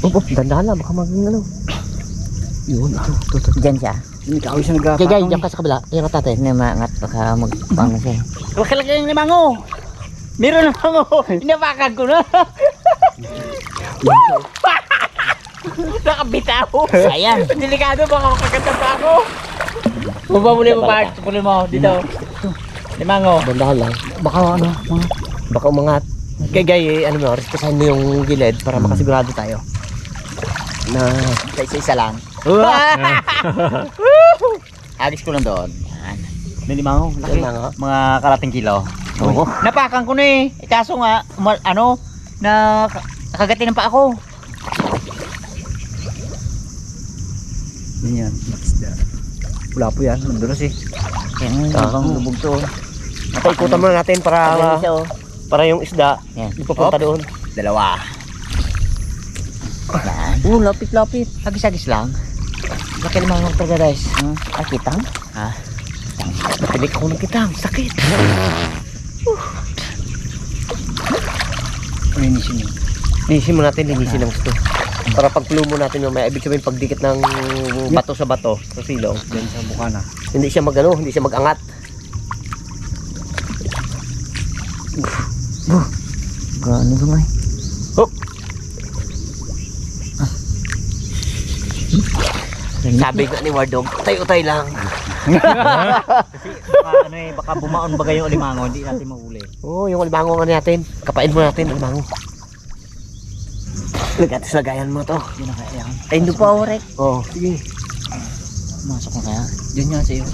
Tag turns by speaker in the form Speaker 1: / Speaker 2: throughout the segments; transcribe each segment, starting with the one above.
Speaker 1: Dandahan lang, baka maging ano. Yun, ito.
Speaker 2: Diyan siya.
Speaker 3: Hindi ka siya nagkakatong.
Speaker 1: Gagay, diyan ka sa kabila. Ayan ka tatay.
Speaker 2: Hindi maangat, baka magpang siya.
Speaker 3: Huwag ka lang yung limango. Meron na ako. Inabakan ko na. Nakabitaw.
Speaker 2: Ayan.
Speaker 3: Delikado baka makakatap pa ako. Baba muli mo pa. Muli mo dito. Limango.
Speaker 1: Dandahan lang.
Speaker 3: Baka ano.
Speaker 1: Baka umangat. Gagay, ano mo, respesahan mo yung gilid para makasigurado tayo. Na
Speaker 2: Isa-isa lang. Agis ko lang doon. Yan.
Speaker 3: May limango. Laki.
Speaker 1: Limango?
Speaker 3: Mga kalating kilo.
Speaker 1: Oo.
Speaker 3: Napakan ko na eh. Kaso nga, nakagatin pa ako. Yan. Wala po yan. Mandulas eh.
Speaker 2: Yan, habang lubog to.
Speaker 1: ikutan muna natin para
Speaker 2: Ayan siya oh.
Speaker 1: para yung isda
Speaker 2: Yan.
Speaker 1: ipupunta doon.
Speaker 3: Dalawa.
Speaker 2: Yan. Lapit-lapit. Agis-agis lang. Laki naman ng talaga guys. Kitang?
Speaker 3: Ha?
Speaker 1: Natinig ako ng kitang. Sakit.
Speaker 3: Linisin yun.
Speaker 1: Linisin mo natin, linisin ng gusto. Para pag plumo natin mamaya, ibig sabihin pagdikit ng bato sa bato, sa silong,
Speaker 3: Yan sa bukana.
Speaker 1: hindi siya magano, hindi siya magangat.
Speaker 2: Gano'n gamay.
Speaker 1: Hop! Sabi ko ni Wardog, utay-utay lang.
Speaker 3: Baka bumaon ba yung limango, hindi natin mahuli.
Speaker 1: Oo, yung alimango nga natin. Kapain mo natin, alimango. Lagatis lagayan mo to.
Speaker 3: Yun na kaya yan.
Speaker 2: Ay, hindi pa orek.
Speaker 1: Oo, sige.
Speaker 3: Masok na kaya. Diyan nga sa'yo.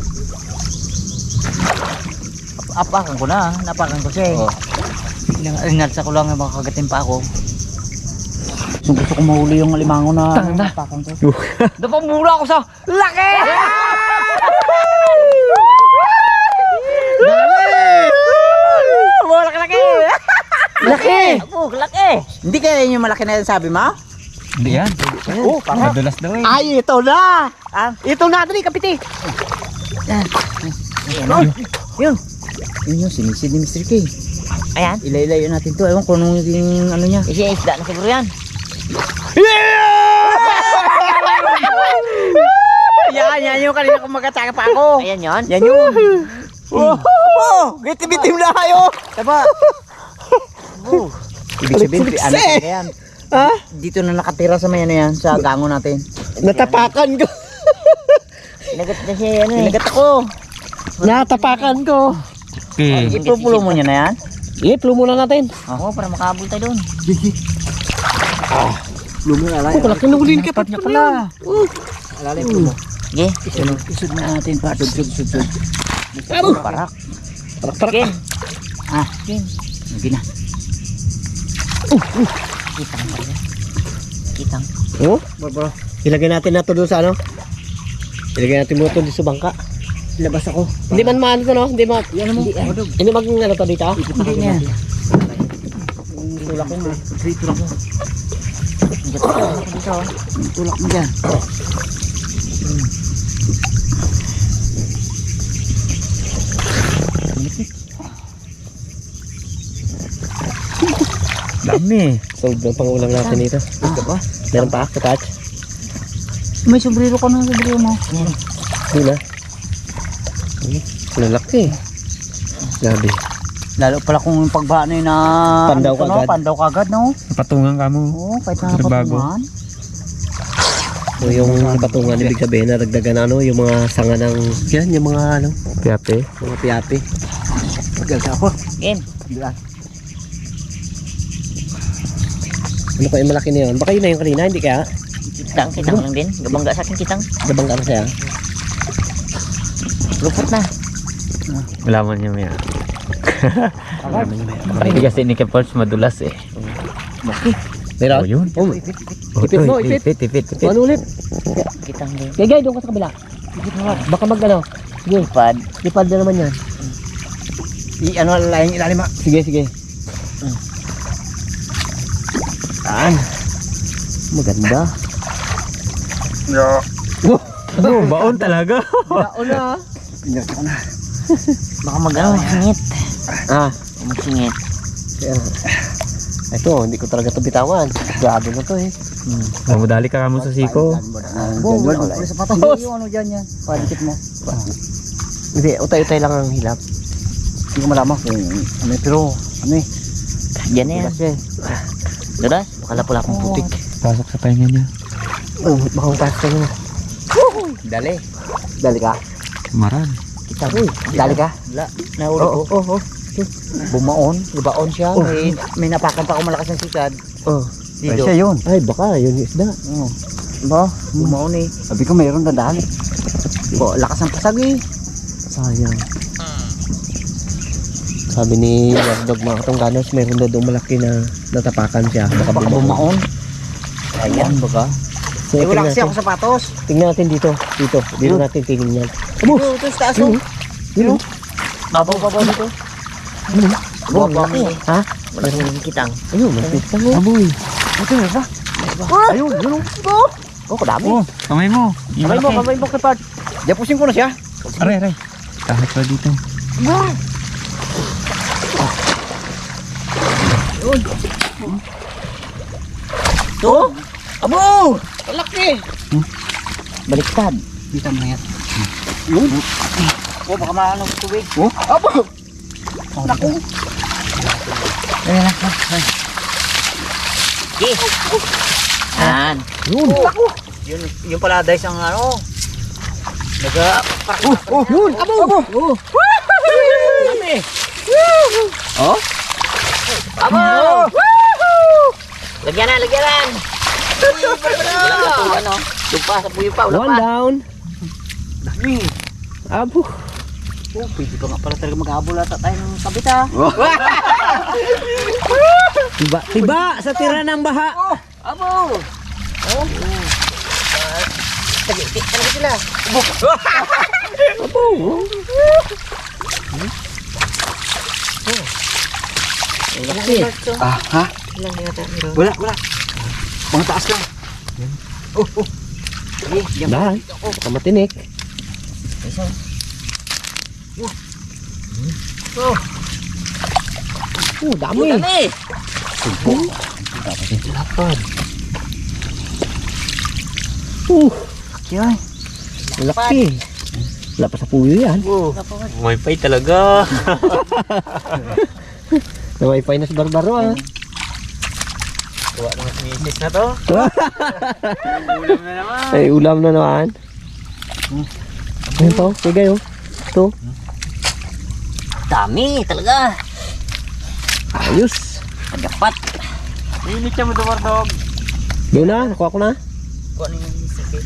Speaker 3: Apakan ko na. Napakan ko siya eh.
Speaker 1: Oo.
Speaker 3: Inalsa ko lang baka kagatin pa ako. So, gusto ko mahuli yung limango na napakan ko. Dapat mula ako sa laki! Laki! Laki!
Speaker 2: Ako, laki.
Speaker 3: Hindi kaya yun yung malaki na sabi mo?
Speaker 4: Hindi yan.
Speaker 1: Oo, parang.
Speaker 4: Madulas daw eh.
Speaker 1: Ay, ito na! Ito na, dali, kapiti.
Speaker 3: Yun yung sinisid ni Mr. K.
Speaker 2: Ayan.
Speaker 3: Ilay-ilayo natin to. Ewan ko nung yung ano niya.
Speaker 2: Kasi isda na siguro yan.
Speaker 3: Yan yung kanina kung magkataka pa ako.
Speaker 2: Ayan yun.
Speaker 3: Yan yun. Gitibitim na kayo. Taba. Ibig sabihin, ano talaga yan. Dito na nakatira sa may ano yan, sa gango natin.
Speaker 1: Natapakan ko.
Speaker 2: Nagat na siya yan eh.
Speaker 3: Sinagat ako.
Speaker 1: Natapakan ko.
Speaker 4: Okay.
Speaker 3: Ipupulo mo niya na yan.
Speaker 1: Plumo na natin.
Speaker 2: Oo, para makabul tayo doon.
Speaker 3: Lumo na lang.
Speaker 1: Kalaki na ulin ka.
Speaker 3: Niya pala. Alalim mo.
Speaker 2: Sige.
Speaker 3: Isod na natin pa. Sud. Parak.
Speaker 1: Parak.
Speaker 2: Ken.
Speaker 3: Ken. Lagi na.
Speaker 2: Kitang pala. Kitang.
Speaker 1: Oo? Ilagay natin na ito doon sa ano? Ilagay natin mo ito dito sa bangka.
Speaker 3: Labas ako.
Speaker 1: Hindi man maano to, no? Hindi mag...
Speaker 3: Yan mo.
Speaker 1: Hindi mag ano to dito?
Speaker 3: Hindi niya. Tulak ko nga. Tulak mo. Tulak mo dyan.
Speaker 4: Dami.
Speaker 1: Sobrang pangulam natin dito.
Speaker 3: Ito ba?
Speaker 1: Meron pa? Katach?
Speaker 3: May sombrero ka na sombrero mo.
Speaker 1: Hindi na. Lalaki. Grabe.
Speaker 3: Lalo pala kung yung pagbaha na yun na
Speaker 1: Pandaw
Speaker 3: ano,
Speaker 1: kagad.
Speaker 3: Pandaw kagad no?
Speaker 4: Patungan ka mo.
Speaker 3: Oo, kahit na
Speaker 4: Pero bago.
Speaker 3: patungan.
Speaker 1: O yung patungan, ibig sabihin na dagdagan ano, yung mga sanga ng... Yan, yung mga ano,
Speaker 4: Piyape.
Speaker 1: mga piyapi.
Speaker 3: Pagkalsa ako.
Speaker 2: Ken.
Speaker 1: Ano pa yung malaki na yun? Baka yun na yung kanina, hindi kaya?
Speaker 2: Kitang lang din. Gabangga sa akin kitang.
Speaker 1: Nabangga na siya.
Speaker 2: Lupot na.
Speaker 4: Malaman niya maya. Hindi kasi ni Kepolch madulas eh.
Speaker 1: Meron?
Speaker 4: Oh, yun.
Speaker 1: Oh, ipit mo, ipit.
Speaker 4: Ipit.
Speaker 1: Ano ulit?
Speaker 2: Kitang din.
Speaker 1: Gagay, doon ka sa kabila. Baka mag ano. Sige,
Speaker 2: Ipad.
Speaker 1: ipad na naman yan.
Speaker 3: Ano laing ilalim ah.
Speaker 1: Sige. Saan? Maganda.
Speaker 4: Oh, baon talaga.
Speaker 1: Baon na.
Speaker 3: Pinirta ko na.
Speaker 2: Baka mag ano, singit.
Speaker 1: Ah,
Speaker 2: Magsingit.
Speaker 1: kaya. Ito, hindi ko talaga ito bitawan. Grabe na to eh.
Speaker 4: Mamudali ka kamo sa siko.
Speaker 3: Bo, wala ko sa patos. Yung ano dyan yan. Padikit mo.
Speaker 1: Hindi, utay-utay lang ang hilap.
Speaker 3: Hindi ko malaman kung ano pero ano eh.
Speaker 2: Yan na yan. Dulas, baka lapula akong putik.
Speaker 4: Pasok sa pahinga niya.
Speaker 1: Oh, baka pasok ka na.
Speaker 2: Dali.
Speaker 1: Dali ka.
Speaker 4: Maran.
Speaker 2: Kita.
Speaker 1: Dali ka.
Speaker 2: Wala. Nahuli ko.
Speaker 1: Oh.
Speaker 2: Bumaon. Bumaon siya. May napakan pa ako malakas ng sikad.
Speaker 1: Oh.
Speaker 3: Ay,
Speaker 2: Dito.
Speaker 3: siya yun.
Speaker 1: Ay, baka yun yung isda.
Speaker 3: Ba?
Speaker 2: Bumaon eh.
Speaker 3: Sabi ko mayroon dadaan.
Speaker 2: Oh, lakas ng pasag eh.
Speaker 1: Sayang. Sabi ni Wagdog mga katungganos, mayroon daw doon malaki na natapakan siya. Baka
Speaker 2: Baka
Speaker 1: bumaon.
Speaker 2: bumaon. Ayan, baka.
Speaker 1: So,
Speaker 2: Eh, wala
Speaker 1: tingnan
Speaker 2: kasi
Speaker 1: natin.
Speaker 2: ako sapatos.
Speaker 1: Tingnan natin dito. Dito natin tingnan yan.
Speaker 2: Ito sa taas oh.
Speaker 1: Yun.
Speaker 2: Babaw dito.
Speaker 1: Oh,
Speaker 2: Laki.
Speaker 1: Ha?
Speaker 2: Wala kang nakikitang.
Speaker 1: Ayun, mapit ka mo.
Speaker 3: Aboy.
Speaker 2: Ito yun ba?
Speaker 3: Ayun, yun.
Speaker 2: Oh, kadami.
Speaker 4: Oh, kamay mo. Yung malaki.
Speaker 2: Kamay mo kay Pard.
Speaker 3: Diyapusin ko na siya.
Speaker 4: Aray, aray. Kahit pa dito.
Speaker 2: Ito? Abo! Kalaki! Baliktad.
Speaker 3: Dito mo na yan. Yun.
Speaker 2: Oh, baka maano ng tubig.
Speaker 3: Oh, abo.
Speaker 2: Naku! Ayan na. Okay. Yan.
Speaker 1: Yun.
Speaker 2: Yung paradise ang ano.
Speaker 3: Yun. Abo.
Speaker 2: Dami.
Speaker 3: Oh?
Speaker 2: Abo! Lagyanan. Wala ka tuwa, no? Lupa, sa puyo pa, wala
Speaker 1: One
Speaker 2: pa.
Speaker 1: down.
Speaker 3: Dami.
Speaker 1: Abo.
Speaker 2: Oh, pwede pa nga pala talaga mag-aabol ata tayo ng kabit ha.
Speaker 1: Tiba sa tira ng baha.
Speaker 2: Abo! Oh. Tagit talaga sila.
Speaker 1: Abo.
Speaker 2: Laki.
Speaker 3: Ah, ha?
Speaker 2: Ilang yata meron?
Speaker 3: Wala. Mga taas lang.
Speaker 2: Sige, diyan pa.
Speaker 1: Dahan. Baka matinik.
Speaker 2: Isa.
Speaker 1: Dami.
Speaker 2: Dami!
Speaker 3: Yan.
Speaker 1: Laki. Wala pa sa puyo yan.
Speaker 4: May pay talaga.
Speaker 1: Na wifi na si Barbaro ah.
Speaker 4: Tuwa naman si misis na to. Ulam na naman.
Speaker 1: Ay, ulam na naman. Ayun to, sige oh. Ito.
Speaker 2: Dami talaga.
Speaker 1: Ayos.
Speaker 2: Pagkapat.
Speaker 4: Init siya mo dumardog.
Speaker 1: Doon na, nakuha ko na.
Speaker 2: Kung ano yung isipin.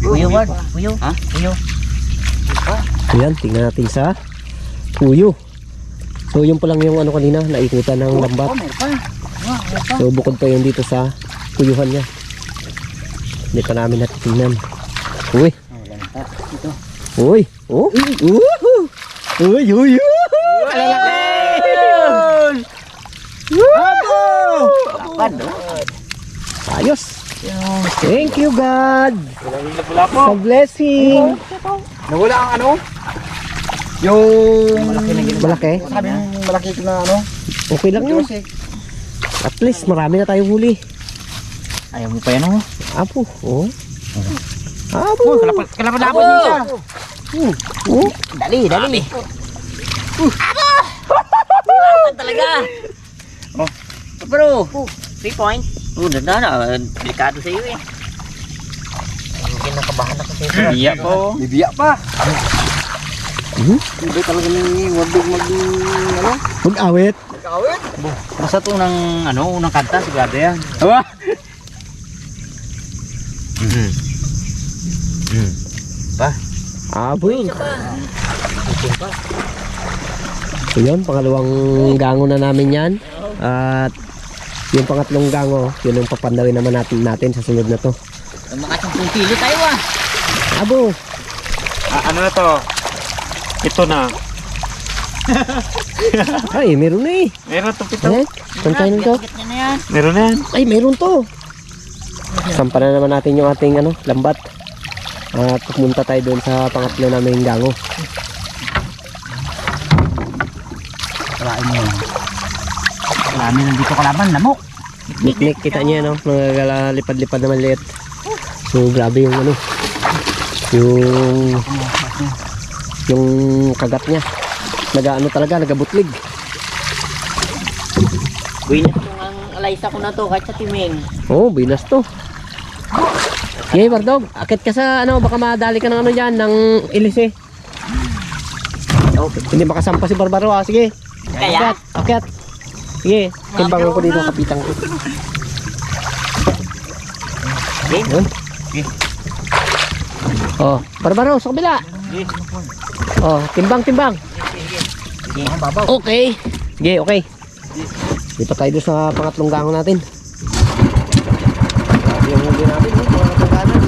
Speaker 2: Puyo, Ward. Puyo.
Speaker 3: Ha?
Speaker 2: Puyo.
Speaker 1: Ayan, tingnan natin sa puyo. So yun pa lang yung ano kanina, naikutan ng lambat. So bukod pa yun dito sa puyuhan niya. Hindi pa namin natitingnan. Uy.
Speaker 3: Ito.
Speaker 1: Uy. Oh. Uy. Uy. Kalalaki.
Speaker 2: Kapan, no?
Speaker 1: Ayos. Thank you God.
Speaker 4: Wala po.
Speaker 1: Sa blessing.
Speaker 3: Nawala ang ano? Yung
Speaker 1: Malaki.
Speaker 3: sabi ng malaki na ano?
Speaker 1: Okay lang yun. At least marami na tayong huli.
Speaker 2: Ayaw mo pa yan, oh.
Speaker 1: Apo. Oh. Apo.
Speaker 3: Kalapan-lapan din siya.
Speaker 1: Oh.
Speaker 2: Dali. Abo! Laban talaga.
Speaker 3: Oh.
Speaker 2: Bro, 3 point. Danda. Delikado sa iyo eh. Ayun, kinakabahan ako sa iyo.
Speaker 4: Iya po.
Speaker 3: Bibiya pa. Hindi talaga ni Wardog ano?
Speaker 1: Mag-awit.
Speaker 3: Basta to ng ano, unang kanta sigurado yan.
Speaker 4: Aba.
Speaker 1: Abo yun. So yun, pangalawang gango na namin yan. At yung pangatlong gango, yun ang papandawin naman natin sa sunod na to.
Speaker 2: Mga 10 kilo tayo ah.
Speaker 1: Abo.
Speaker 4: Ano na to? Ito na.
Speaker 1: Ay, meron na eh.
Speaker 4: Meron to pito.
Speaker 1: Pantay na to.
Speaker 2: Bigat niya na yan.
Speaker 4: Meron na yan.
Speaker 1: Ay, meron to. Sampa na naman natin yung ating lambat. At pumunta tayo doon sa pangatlo namin gango.
Speaker 3: Karain mo yan. Marami nandito kalaban, lamok.
Speaker 1: Niknik, kita niya no, mga lipad-lipad na maliit. So grabe yung ano, yung kagat niya. Nagaano talaga, nagabutlig.
Speaker 2: Buinas ko ang alaysa ko na to kahit sa timing.
Speaker 1: Oh, binas to. Sige, Bardog, akit ka sa ano, baka madali ka ng ano diyan, ng ilise. Okay. Hindi makasampa si Barbaro ah, sige.
Speaker 2: Kaya?
Speaker 1: Akyat. Sige, timbangan ko dito, kapitang ko. Yun. Oh, Barbaro, sa kabila. Oh, timbang. Okay. Sige, okay. Dito tayo doon sa pangatlong gangon natin. Grabe yung huli natin, mga katangganas.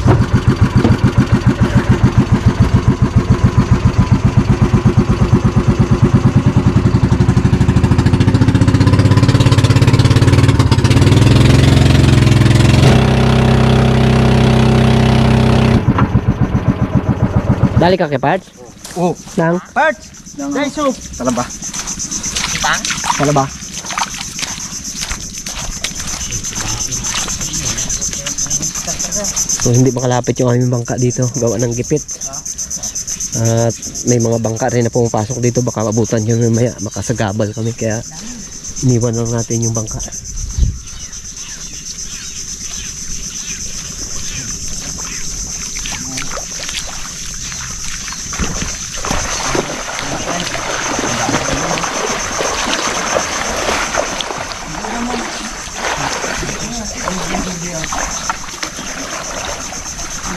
Speaker 1: Dali ka kay Parts?
Speaker 3: Oh,
Speaker 1: Nang?
Speaker 3: parts. Daiso. Talaba.
Speaker 2: Tang?
Speaker 1: Ano ba? So hindi makalapit yung aming bangka dito, gawa ng gipit. At may mga bangka rin na pumapasok dito, baka abutan yun mamaya, makasagabal kami, kaya iniwan lang natin yung bangka.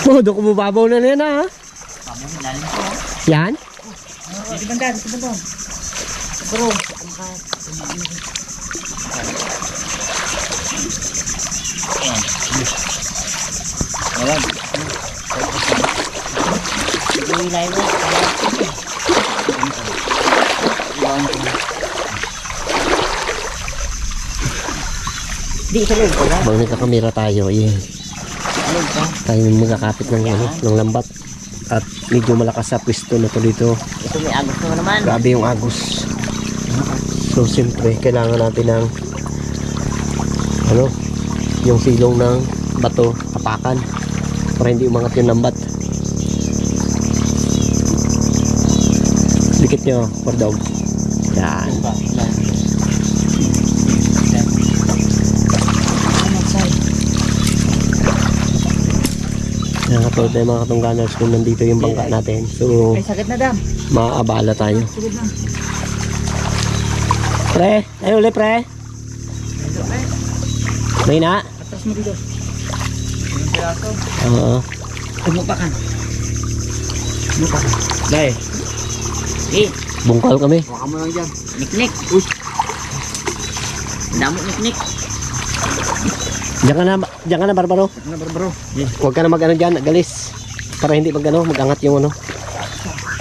Speaker 1: Oh, doon kumubabaw na yan ha. Yan?
Speaker 3: Dito banda. Bro. Wala.
Speaker 2: Ilay mo. Di sa loob ko na.
Speaker 1: Bang nagkakamera tayo, tayo magkakapit ng, ano, ng lambat. At medyo malakas sa pwesto na to dito.
Speaker 2: Ito may agos mo naman.
Speaker 1: Grabe yung agos. So siyempre kailangan natin ng ano, yung silong ng bato, tapakan para hindi umangat yung lambat. Dikit nyo, Bardog. Yan. Yan, katulad na yung mga katungganers kung nandito yung bangka natin. So
Speaker 3: Ay, sagad na dam.
Speaker 1: maaabala tayo.
Speaker 3: Sagad na.
Speaker 1: Pre, tayo ulit pre. May na?
Speaker 3: Atras mo dito.
Speaker 1: Oo.
Speaker 3: Tumupakan. Tumupakan.
Speaker 1: Dahil,
Speaker 2: Eh,
Speaker 1: bungkal kami.
Speaker 3: Baka mo lang dyan.
Speaker 2: niknik. Uy. Damo niknik.
Speaker 1: Diyan ka na, Barbaro.
Speaker 3: Ano bro?
Speaker 1: Huwag ka na mag-ano dyan, galis. Para hindi mag-ano, mag-angat yung ano.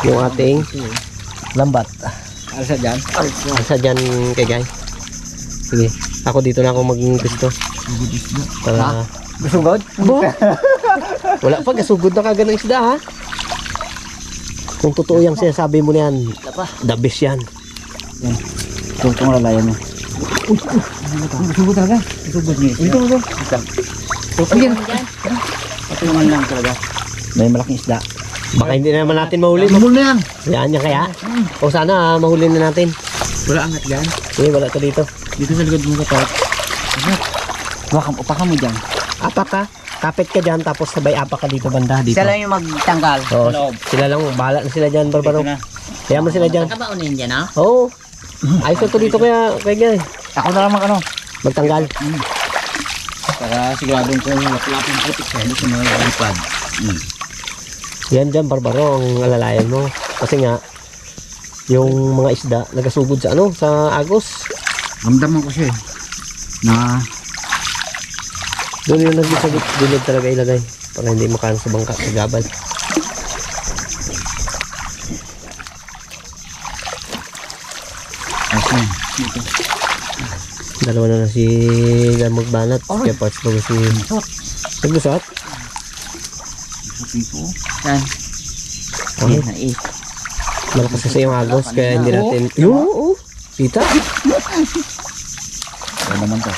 Speaker 1: Yung ating lambat.
Speaker 3: Alsa dyan.
Speaker 1: Asa dyan kay Guy. Sige, ako dito na ako maging gusto. Para...
Speaker 3: Gasugod?
Speaker 1: Bo? Wala pa, gasugod na kagad ng isda ha. Kung totoo yung sinasabi mo na yan, the best yan.
Speaker 3: Itong lalayan mo. Gasugod talaga. Gasugod niya. Ito. Ayan. Patulungan lang talaga. May malaking isda.
Speaker 1: Baka hindi naman natin mahuli.
Speaker 3: Lumul na yan.
Speaker 1: Yan yan kaya. O sana mahuli na natin.
Speaker 3: Wala angat dyan.
Speaker 1: Sige, wala to dito.
Speaker 3: Dito sa likod mo ka tayo. Upakan mo dyan.
Speaker 1: Apak ka. Kapit ka dyan, tapos sabay apak ka dito banda. Dito.
Speaker 2: Siya lang yung magtanggal.
Speaker 1: Oo, sila lang. Bahala na sila dyan, Barbaro. Kaya mo sila dyan.
Speaker 2: Nakabaunin dyan ha?
Speaker 1: Oo. Ayos na to dito kaya Guy.
Speaker 3: Ako na lang
Speaker 1: Magtanggal.
Speaker 3: Para siguradong kung lapin putik sa hindi sa mga lipad.
Speaker 1: Yan dyan, Barbaro, ang alalayan mo. Kasi nga, yung mga isda, nagasugod sa ano, sa agos.
Speaker 3: Ramdaman ko siya na
Speaker 1: Doon yung nagbisagot, dilid talaga ilagay. Para hindi makaano sa bangka, sa gabal.
Speaker 3: okay.
Speaker 1: Dalawa na si Gamog Banat. Kaya parts ba si... Naglusot?
Speaker 2: Yan.
Speaker 1: Okay.
Speaker 2: Yan na eh.
Speaker 1: Malakas kasi yung agos, kaya hindi natin... Yung, oo. Kita.
Speaker 3: Ano naman to?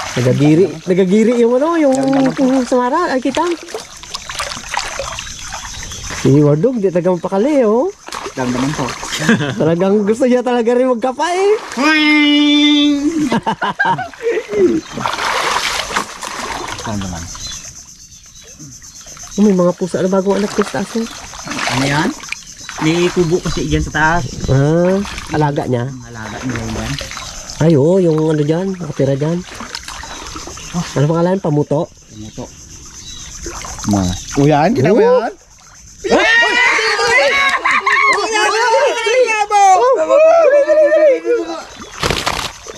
Speaker 1: Nagagiri yung ano, yung samara, ay kita. Si Wardog, di talagang pakali, oh.
Speaker 3: Dam naman to.
Speaker 1: Talagang gusto niya talaga rin magkapa, eh.
Speaker 3: Dam naman.
Speaker 1: Oh, may mga pusa na bagong anak ko sa taas, eh.
Speaker 2: Ano yan? May kubo kasi dyan sa taas.
Speaker 1: Ah, alaga niya.
Speaker 2: Ang alaga niya yan.
Speaker 1: Ay, oh, yung ano dyan, nakatira dyan. Ano pangalan? Pamuto?
Speaker 2: Tumuto.
Speaker 3: Uyan, kita mo yan?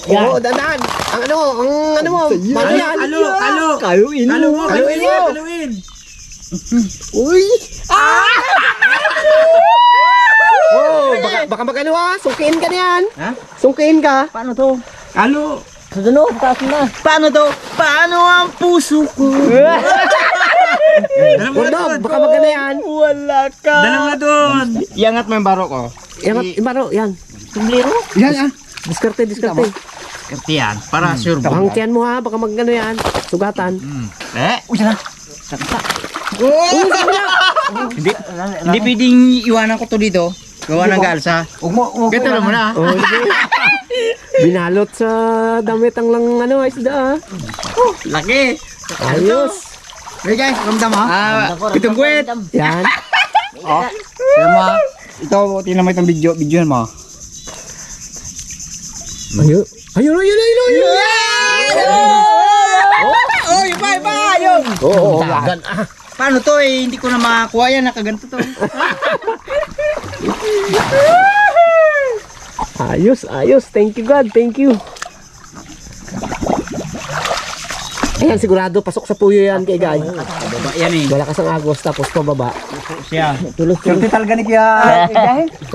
Speaker 1: Oo, dandan. Ang ano mo, paano yan? Kaluin mo.
Speaker 2: Kaluin!
Speaker 1: Uy! Oh, baka magano ha? Sungkiin ka na yan.
Speaker 2: Ha?
Speaker 1: Sungkiin ka.
Speaker 2: Paano to?
Speaker 4: Kalo!
Speaker 1: Susunod, taas na.
Speaker 2: Paano to? Paano ang puso ko?
Speaker 1: Wardog, baka magano yan.
Speaker 2: Wala ka.
Speaker 4: Dalawa doon! Iangat mo yung baro ko.
Speaker 1: Yan, ibaro, yan.
Speaker 2: Tumblero?
Speaker 3: Yan.
Speaker 1: Diskarte.
Speaker 4: Kati yan, para sure ba?
Speaker 1: Pangtiyan mo ha, baka magano yan. Sugatan.
Speaker 3: Uy, sana.
Speaker 4: Hindi pwedeng iwanan ko to dito. Gawa ng galsa.
Speaker 3: Huwag mo.
Speaker 4: Gata mo na.
Speaker 1: Oh, binalot sa damit ang lang ano, isda ha.
Speaker 4: Laki!
Speaker 1: Ayos.
Speaker 3: Hey guys, ramdam ha?
Speaker 4: Pitong kwet!
Speaker 1: Yan.
Speaker 3: Kaya mo ha? Ito, tingnan mo itong video. Videoan mo.
Speaker 1: Ayun.
Speaker 4: Oh, iba! Ayun!
Speaker 1: Oo, dagan ah.
Speaker 4: Paano to eh? Hindi ko na makakuha yan. Nakaganto to.
Speaker 1: Ayos. Thank you God, thank you. Ayan, sigurado pasok sa puyo yan kay Guy.
Speaker 4: Baba yan eh.
Speaker 1: Malakas ang agos tapos pababa.
Speaker 4: Siya.
Speaker 1: Tulos.
Speaker 3: Swerte talaga ni Kuya.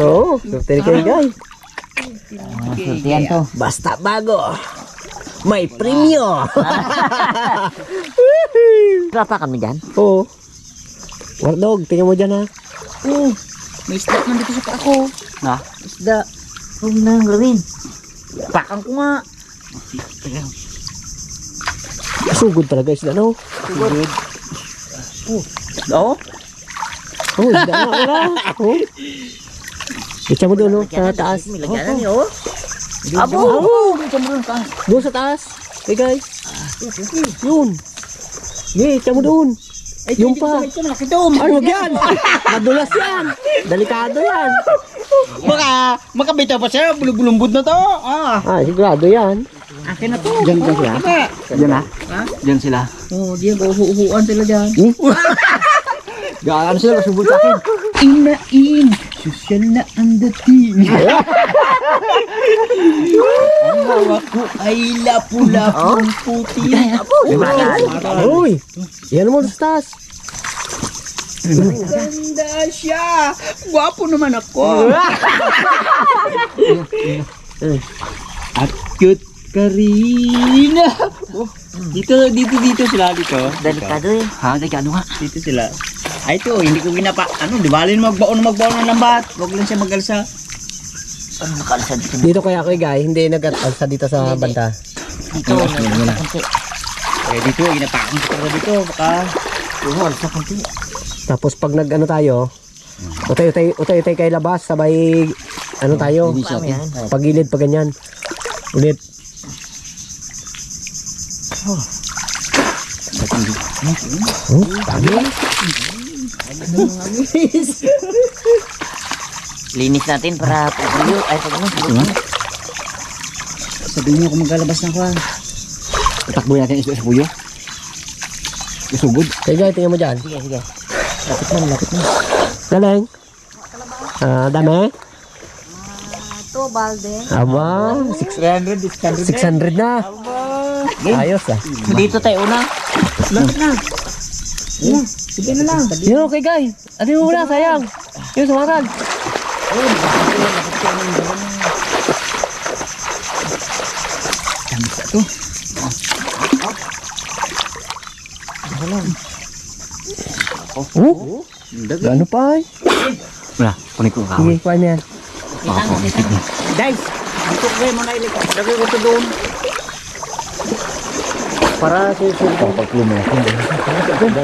Speaker 1: Oo, swerte kay Guy.
Speaker 3: Swerte yan to.
Speaker 1: Basta bago. May premyo.
Speaker 2: Rapa kami dyan?
Speaker 1: Oo. Wardog, tingnan mo dyan ha.
Speaker 2: May isda nandito sa paa ko.
Speaker 3: Na?
Speaker 2: Isda. Huwag na ang gawin. Pakan ko nga.
Speaker 1: Sugod talaga isda no.
Speaker 2: Oo?
Speaker 1: Oo, isda nga wala. Oo. Itcha mo doon no, sa taas.
Speaker 2: May lagyanan niyo. Oh. Abo!
Speaker 1: Doon sa taas. Hey guys. Yun. Hey, itcha mo doon. Yung pa. Ay, wag yan. Madulas yan. Delikado yan.
Speaker 4: Makabitaw pa siya. Bulubulumbod na to.
Speaker 1: Ah, sigurado yan.
Speaker 2: Akin na to.
Speaker 3: Diyan sila. Diyan ha? Diyan sila.
Speaker 2: Oh, diyan ko uhuan sila dyan.
Speaker 3: Gaan sila kasubol sa akin.
Speaker 2: Inain. Sosyal na ang dating. Ang hawak ko ay lapu-lapong puti.
Speaker 1: Uy, yan mo sa taas.
Speaker 2: Ganda siya. Gwapo naman ako.
Speaker 4: At cute ka rin. Dito sila dito.
Speaker 2: Delikado eh.
Speaker 3: Ha? Delikado nga.
Speaker 4: Dito sila. Ay ito, hindi ko ginapa. Di bali magbaon ng lambat. Huwag lang siya magalsa.
Speaker 2: Ano nakalisad dito?
Speaker 1: Dito kaya kay Guy, hindi nag-alsa dito sa banda.
Speaker 2: Dito.
Speaker 4: Dito, ginapakan ko talaga dito. Baka
Speaker 2: Uhuan sa kunti.
Speaker 1: Tapos pag nag-ano tayo, utay kay labas, sabay ano tayo,
Speaker 2: Paano yan?
Speaker 1: pagilid pa ganyan. Ulit. Dami.
Speaker 2: Linis natin para pag-uyo. Ay, pag-uyo.
Speaker 3: Sabihin niyo kung maglalabas na ako ha. Itakbo natin isda sa puyo. Isugod.
Speaker 1: Kay Guy, tingnan mo dyan.
Speaker 2: Sige.
Speaker 3: Lapit na.
Speaker 1: Galing. Dami.
Speaker 2: Ito, balde.
Speaker 1: Aba, 600 na. Ayos ah.
Speaker 2: Dito tayo una.
Speaker 1: Yun kay Guy. Ano yung una, sayang. Yung sumarag. Oh? Ano pa eh?
Speaker 3: Wala, kunin ko ka.
Speaker 1: Sige, kuha niya.
Speaker 2: Guys, dito kayo mo na ilik. Lagay ko ito doon.
Speaker 3: Para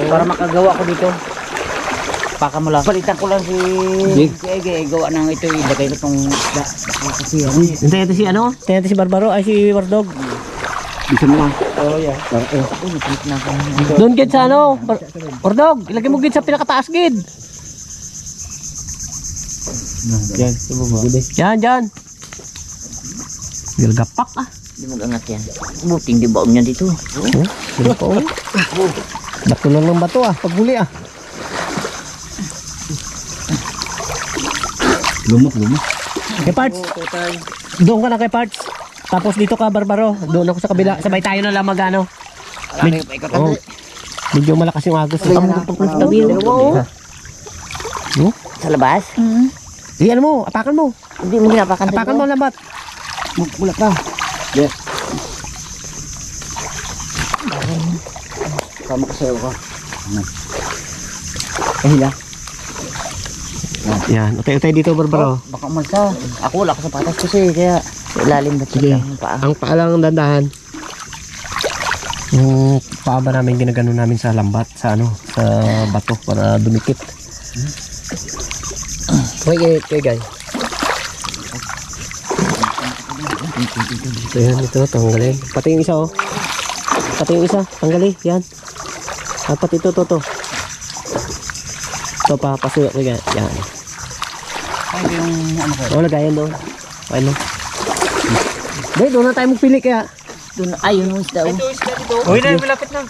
Speaker 3: para makagawa ko dito. Paka mo lang. Palitan ko lang si Ege. Gawa ng ito. Ilagay ko itong isda. Kasi ano.
Speaker 1: Hintay natin si ano? Hintay natin si Barbaro. Ay si Wardog.
Speaker 3: Bisa mo lang.
Speaker 4: Oh, yeah.
Speaker 3: Napilit na ako.
Speaker 1: Doon gid sa ano? Wardog. Ilagay mo gid sa pinakataas gid.
Speaker 4: Yan, subaba.
Speaker 1: Yan, dyan. Gapak ah.
Speaker 2: Hindi mo gangat yan. Buting di baon niya dito.
Speaker 1: Sino po? Bato lang ng bato ah. Paghuli ah.
Speaker 3: Lumok.
Speaker 1: Kay Parts. Doon ka na kay Parts. Tapos dito ka Barbaro. Doon ako sa kabila. Sabay tayo na lang magano. Oh. Medyo malakas yung agos.
Speaker 2: Tabi yun. Sa labas?
Speaker 1: Di ano mo, apakan mo.
Speaker 2: Hindi mo ginapakan.
Speaker 1: Apakan mo ang lambat.
Speaker 3: Magbulat ka. Yes. Kama ko sa'yo ka. Kahila.
Speaker 1: Yan. Utay-utay dito Barbaro.
Speaker 3: Baka umalsa. Ako wala ako sa patas kasi kaya sa ilalim na
Speaker 1: Sige.
Speaker 3: ang paa.
Speaker 1: Ang paalang dandahan. Yung paa ba namin ginagano namin sa lambat, sa ano, sa bato para dumikit. Okay, guys. Ito yan, ito, tanggalin. Pati yung isa oh. Pati yung isa, tanggalin, yan. Dapat ito, to. Ito pa, pasuyo ko yan. Yan.
Speaker 3: Ay, yung ano ko.
Speaker 1: O, lagayan doon. Ano? Dahil, doon na tayo magpili kaya.
Speaker 2: Doon, ay, yung isda.
Speaker 4: Uy na, malapit na.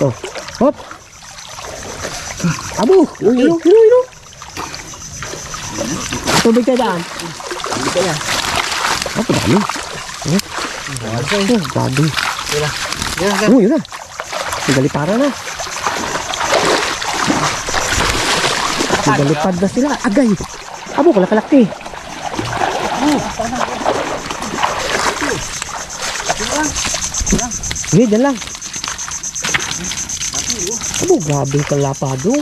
Speaker 1: Oh. Hop. Abo. Hilo. Tubig ka daan.
Speaker 2: Hindi kaya.
Speaker 1: Ah, padami. Oh, grabe. Oh, yun na. Nagalipara na. Nagalipad na sila. Agay. Abo, kalakalaki. Sige, dyan lang. Abo, grabe kalapado.